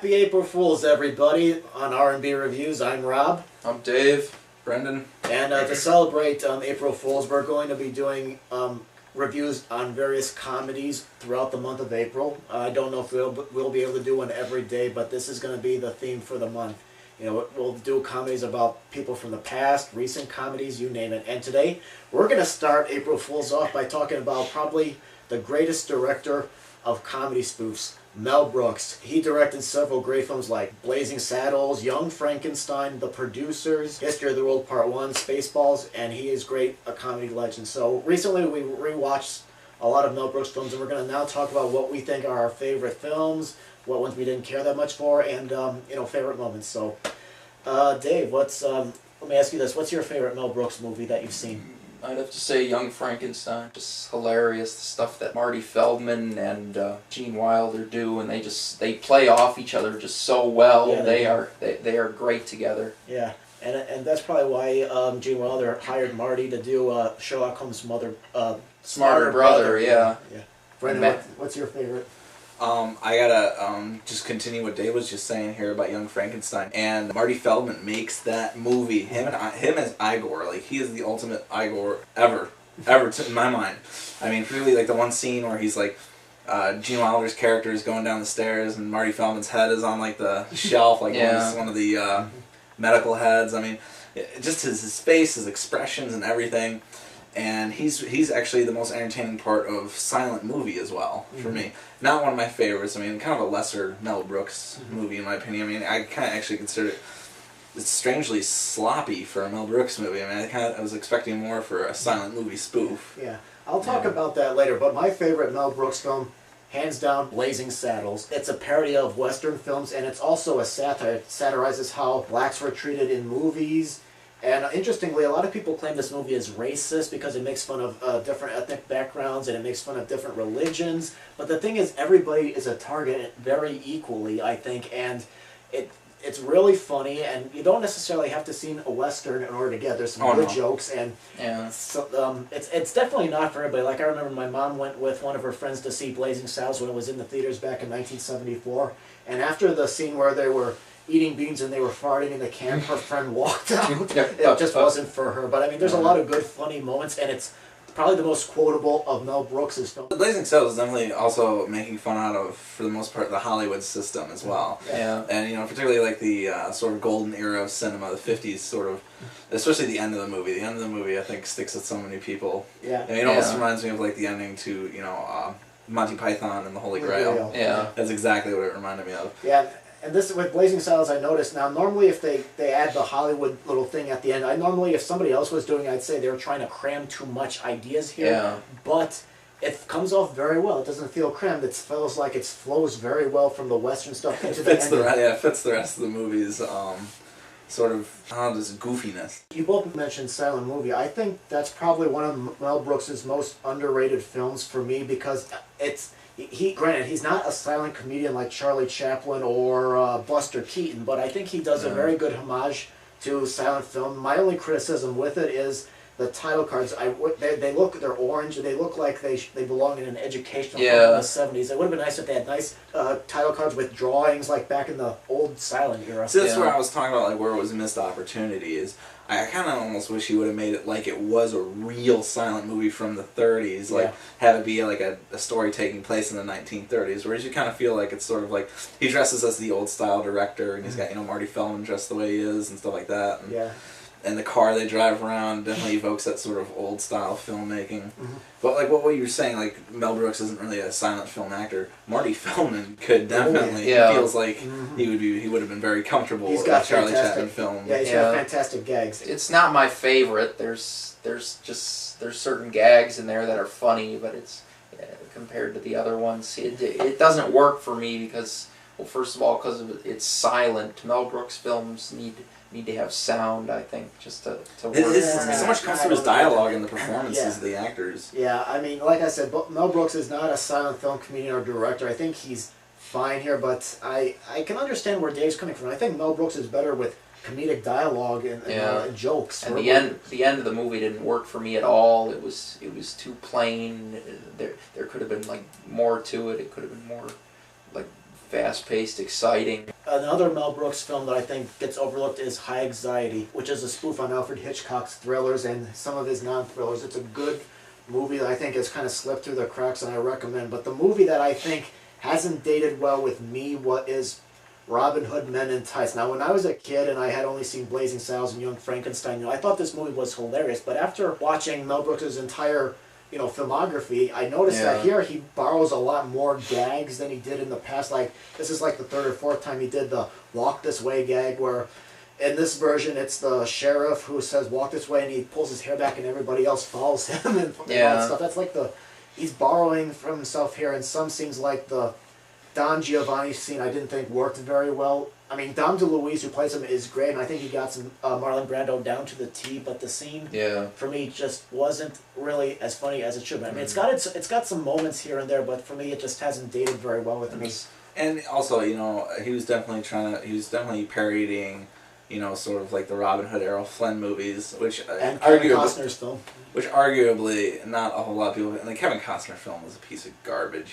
Happy April Fools, everybody! On R&B Reviews, I'm Rob. I'm Dave. Brendan. And to celebrate April Fools, we're going to be doing reviews on various comedies throughout the month of April. I don't know if we'll be able to do one every day, but this is going to be the theme for the month. You know, we'll do comedies about people from the past, recent comedies, you name it. And today, we're going to start April Fools off by talking about probably the greatest director of comedy spoofs, Mel Brooks. He directed several great films like Blazing Saddles, Young Frankenstein, The Producers, History of the World Part 1, Spaceballs, and he is a comedy legend. So recently we rewatched a lot of Mel Brooks films, and we're going to now talk about what we think are our favorite films, what ones we didn't care that much for, and favorite moments. So, Dave, let me ask you this: what's your favorite Mel Brooks movie that you've seen? I'd have to say Young Frankenstein. Just hilarious, the stuff that Marty Feldman and Gene Wilder do, and they play off each other just so well. Yeah, they are great together. Yeah, and that's probably why Gene Wilder hired Marty to do Sherlock Holmes' Smarter Brother. Yeah. Brendan, what's your favorite? I gotta just continue what Dave was just saying here about Young Frankenstein. And Marty Feldman makes that movie, him as Igor, like, he is the ultimate Igor ever in my mind. I mean, really, like, the one scene where he's like, Gene Wilder's character is going down the stairs and Marty Feldman's head is on, like, the shelf, like one of the medical heads. I mean, just his face, his expressions and everything. And he's actually the most entertaining part of silent movie as well, for me. Not one of my favorites. I mean, kind of a lesser Mel Brooks movie in my opinion. I mean, I kind of actually consider it's strangely sloppy for a Mel Brooks movie. I mean, I was expecting more for a silent movie spoof. Yeah, I'll talk about that later. But my favorite Mel Brooks film, hands down, Blazing Saddles. It's a parody of Western films, and it's also a satire. It satirizes how blacks were treated in movies. And interestingly, a lot of people claim this movie is racist because it makes fun of different ethnic backgrounds and it makes fun of different religions. But the thing is, everybody is a target very equally, I think, and it's really funny. And you don't necessarily have to see a Western in order to get. There's some good jokes, and so it's definitely not for everybody. Like, I remember my mom went with one of her friends to see Blazing Saddles when it was in the theaters back in 1974, and after the scene where they were eating beans and they were farting in the can, her friend walked out. It just wasn't for her. But I mean, there's a lot of good, funny moments, and it's probably the most quotable of Mel Brooks' films. Blazing Saddles is definitely also making fun out of, for the most part, the Hollywood system as well. Yeah. And, particularly like the sort of golden era of cinema, the 50s sort of, especially the end of the movie. The end of the movie, I think, sticks with so many people. Yeah. And it almost reminds me of, like, the ending to, Monty Python and the Holy Grail. Yeah. That's exactly what it reminded me of. Yeah. And this, with Blazing Saddles, I noticed, now normally if they add the Hollywood little thing at the end, if somebody else was doing it, I'd say they were trying to cram too much ideas here. Yeah. But it comes off very well. It doesn't feel crammed. It feels like it flows very well from the Western stuff into the end. It fits the rest of the movie's sort of this goofiness. You both mentioned silent movie. I think that's probably one of Mel Brooks' most underrated films for me, because granted, he's not a silent comedian like Charlie Chaplin or Buster Keaton, but I think he does a very good homage to silent film. My only criticism with it is the title cards. They're orange, and they look like they belong in an educational film in the 70s. It would have been nice if they had nice title cards with drawings like back in the old silent era. See, that's where I was talking about, like, where it was a missed opportunity. Is I kind of almost wish he would have made it like it was a real silent movie from the 30s, like have it be like a story taking place in the 1930s, whereas you kind of feel like it's sort of like he dresses as the old style director, and he's got Marty Feldman dressed the way he is and stuff like that. And, and the car they drive around definitely evokes that sort of old style filmmaking. But like what you were saying, like Mel Brooks isn't really a silent film actor. Marty Feldman could definitely. Feels like he would have been very comfortable with a Charlie Chaplin film. Yeah, he's got fantastic gags. It's not my favorite. There's certain gags in there that are funny, but it's compared to the other ones, it doesn't work for me because, well, first of all, because it's silent. Mel Brooks films need to have sound, I think, just to work. So much comes through his dialogue and the performances of the actors. Yeah, I mean, like I said, Mel Brooks is not a silent film comedian or director. I think he's fine here, but I can understand where Dave's coming from. I think Mel Brooks is better with comedic dialogue and jokes. And the end of the movie didn't work for me at all. It was too plain. There could have been like more to it. It could have been more like fast-paced, exciting. Another Mel Brooks film that I think gets overlooked is High Anxiety, which is a spoof on Alfred Hitchcock's thrillers and some of his non-thrillers. It's a good movie that I think has kind of slipped through the cracks, and I recommend. But the movie that I think hasn't dated well with me is Robin Hood Men in Tights. Now, when I was a kid and I had only seen Blazing Saddles and Young Frankenstein, I thought this movie was hilarious. But after watching Mel Brooks' entire filmography, I noticed that here he borrows a lot more gags than he did in the past. Like, this is like the third or fourth time he did the walk this way gag, where in this version it's the sheriff who says walk this way and he pulls his hair back and everybody else follows him and all that stuff. That's like he's borrowing from himself here, and some scenes like the Don Giovanni scene I didn't think worked very well. I mean, Dom DeLuise, who plays him, is great, and I think he got some Marlon Brando down to the T. But the scene, for me, just wasn't really as funny as it should be. I mean, it's got some moments here and there, but for me, it just hasn't dated very well with me. And also, he was definitely parodying, sort of like the Robin Hood Errol Flynn movies, which and Kevin Costner's film. Which arguably not a whole lot of people. And the Kevin Costner film was a piece of garbage.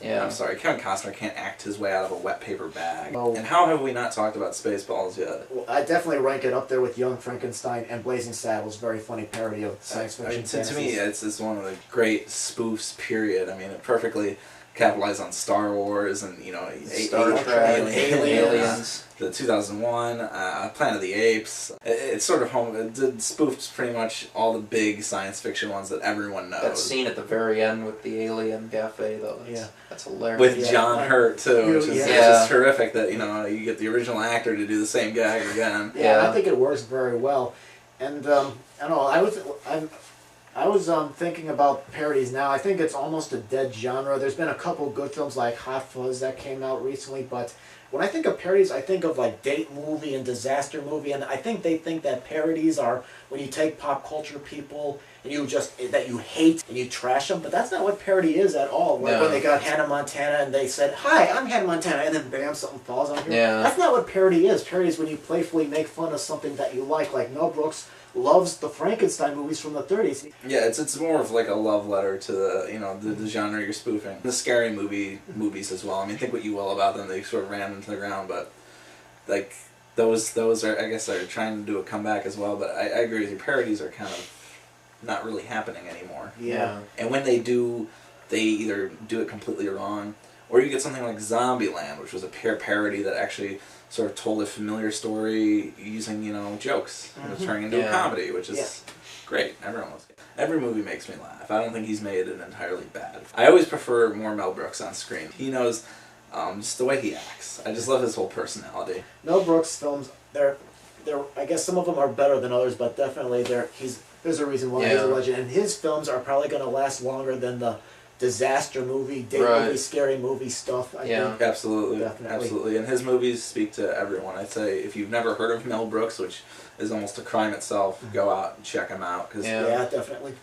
Yeah, I'm sorry, Kevin Costner can't act his way out of a wet paper bag. Oh. And how have we not talked about Spaceballs yet? Well, I definitely rank it up there with Young Frankenstein and Blazing Saddles. Very funny parody of science fiction. To me, it's one of the great spoofs. Period. I mean, it perfectly capitalized on Star Wars and Star Trek, Aliens. The 2001 Planet of the Apes. It's sort of it spoofs pretty much all the big science fiction ones that everyone knows. That scene at the very end with the alien cafe, though. That's hilarious. With John Hurt too, which is just terrific. That you get the original actor to do the same gag again. I think it works very well. And I don't know. I was thinking about parodies now. I think it's almost a dead genre. There's been a couple good films like Hot Fuzz that came out recently, but when I think of parodies, I think of like date movie and disaster movie, and I think they think that parodies are when you take pop culture people and that you hate and you trash them, but that's not what parody is at all. Like when they got Hannah Montana and they said, "Hi, I'm Hannah Montana," and then bam, something falls on here. That's not what parody is. Parody is when you playfully make fun of something that you like Mel Brooks loves the Frankenstein movies from the 30s. Yeah, it's more of like a love letter to the genre you're spoofing. The scary movies as well. I mean, think what you will about them. They sort of ran into the ground, but like those are, I guess, they're trying to do a comeback as well. But I agree with you. Parodies are kind of not really happening anymore. Yeah. And when they do, they either do it completely wrong, or you get something like Zombieland, which was a parody that actually sort of told a familiar story using, jokes, turning into a comedy, which is great. Everyone loves it. Every movie makes me laugh. I don't think he's made an entirely bad. I always prefer more Mel Brooks on screen. He knows just the way he acts. I just love his whole personality. Mel Brooks films, I guess some of them are better than others, but definitely there's a reason why he's a legend. And his films are probably going to last longer than the disaster movie, date movie, scary movie stuff. I think. Absolutely. Absolutely. And his movies speak to everyone. I'd say if you've never heard of Mel Brooks, which is almost a crime itself, go out and check him out. Definitely.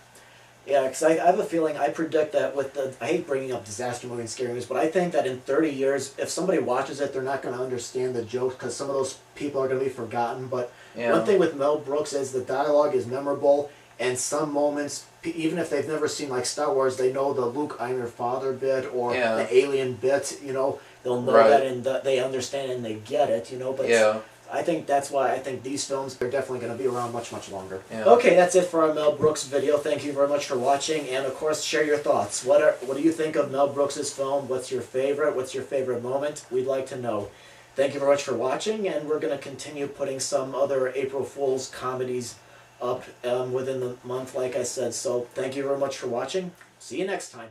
Yeah, because I have a feeling, I predict that I hate bringing up disaster movies and scary movies, but I think that in 30 years, if somebody watches it, they're not going to understand the jokes because some of those people are going to be forgotten. But one thing with Mel Brooks is the dialogue is memorable, and some moments, even if they've never seen like Star Wars, they know the Luke, I'm your father bit, or the alien bit, they'll know that and they understand and they get it, but I think that's why I think these films are definitely going to be around much, much longer. Okay, that's it for our Mel Brooks video. Thank you very much for watching, and of course, share your thoughts. What do you think of Mel Brooks' film? What's your favorite? What's your favorite moment? We'd like to know. Thank you very much for watching, and we're going to continue putting some other April Fool's comedies up within the month, like I said. So thank you very much for watching. See you next time.